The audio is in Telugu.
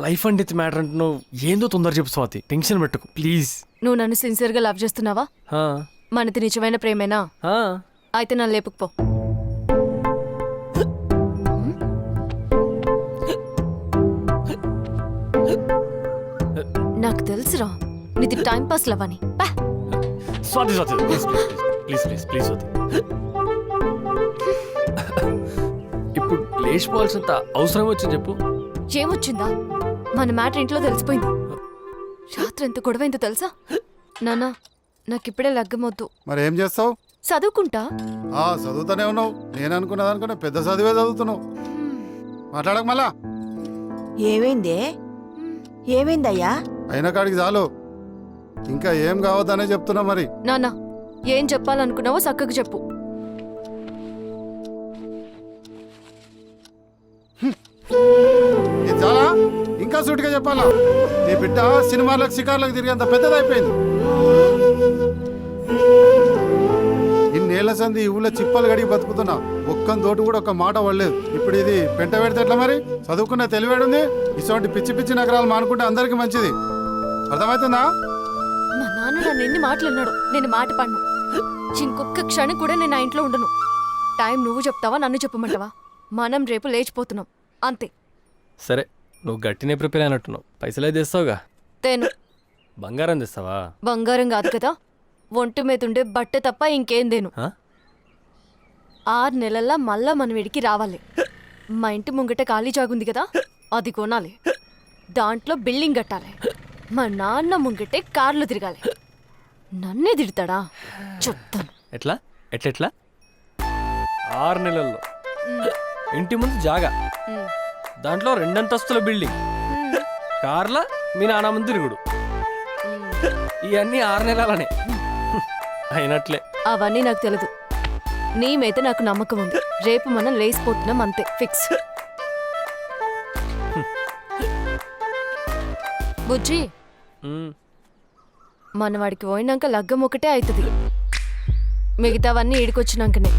లైఫ్ అండ్ డెత్ మ్యాటర్ అంటున్నావు, ఏందో తొందర చెప్పు స్వాతి, టెన్షన్ పెట్టుకు ప్లీజ్. నువ్వు నన్ను సిన్సియర్గా లవ్ చేస్తున్నావా? మనది నిజమైన ప్రేమేనా? అయితే నన్ను లేపుకుపో. నాకు తెలుసురా నీది టైం పాస్ లవ్ అని. Swathi Swathi please please please please Swathi. ఇప్పుడు లేచిపోవాల్సినంత అవసరం వచ్చింది చెప్పు. ఏమొచ్చిందా? మన మ్యాటర్ ఇంట్లో తెలిసిపోయింది. రాత్రి ఎంత గొడవైందో తెలుసా? నాన్న నాకిప్పుడే లగ్గమొద్దు. మరి ఏం చేస్తావు? చదువుకుంటా. చదువుతూనే ఉన్నావు. నేను అనుకున్నదానికన్నా పెద్ద చదివే చదువుతున్నావు. మాట్లాడక మళ్ళా. ఏమైందే? ఏమైందయ్యా? అయిన కాడికి చాలు, ఇంకా ఏం కావద్దనే చెప్తున్నా. మరి నాన్న ఏం చెప్పాలనుకున్నావో చక్కగా చెప్పు. ఇది చాలా ఇంకా సూటిగా చెప్పాలా? నీ బిడ్డ సినిమాలకు షికార్లకు తిరిగేంత పెద్దదైపోయింది. ఇన్నేళ్ల సంది ఈ ఊళ్ళో చిప్పలు గడిగి బతుకుతున్నా, ఒక్కని తోటి కూడా ఒక మాట పడలేదు. ఇప్పుడు ఇది పెంట పెడితే ఎట్లా? మరి చదువుకున్న తెలివేడుంది. ఇటువంటి పిచ్చి పిచ్చి నగరాలు మానుకుంటే అందరికి మంచిది. అర్థమవుతుందా? మా నాన్న నన్ను ఎన్ని మాటలన్నాడు, నేను మాట పడ్ను. ఇంకొక్క క్షణం కూడా నేను ఆ ఇంట్లో ఉండను. టైం నువ్వు చెప్తావా నన్ను చెప్పమంటావా? మనం రేపు లేచిపోతున్నాం అంతే. సరే నువ్వు గట్టినే ప్రిపేర్ అయినట్టున్నావు. పైసలే తెస్తావుగా? తేను. బంగారం తెస్తావా? బంగారం కాదు కదా, ఒంటి మీద ఉండే బట్ట తప్ప ఇంకేం దేను. 6 నెలల్లో మళ్ళా మన వీడికి రావాలి. మా ఇంటి ముంగట ఖాళీ జాగుంది కదా, అది కొనాలి. దాంట్లో బిల్డింగ్ కట్టాలి. మా నాన్న ముంగటే కార్లు తిరగాలి. నన్నే తిడతాడా? చెప్తాను. ఎట్లా ఎట్లెట్లా? 6 నెలల్లో ఇంటి ముందు జాగా, దాంట్లో 2 అంతస్తుల బిల్డింగ్, కార్ల మీ నాన్న ముందు తిరుగుడు, ఇవన్నీ 6 నెలలనే అయినట్లే. అవన్నీ నాకు తెలియదు. నీ మీద నాకు నమ్మకం ఉంది. రేపు మనం లేసిపోతున్నాం అంతే, ఫిక్స్. బుజ్జి మన వాడికి పోయినాక లగ్గం ఒకటే అవుతుంది. మిగతావన్నీ ఈడికొచ్చినాకనే.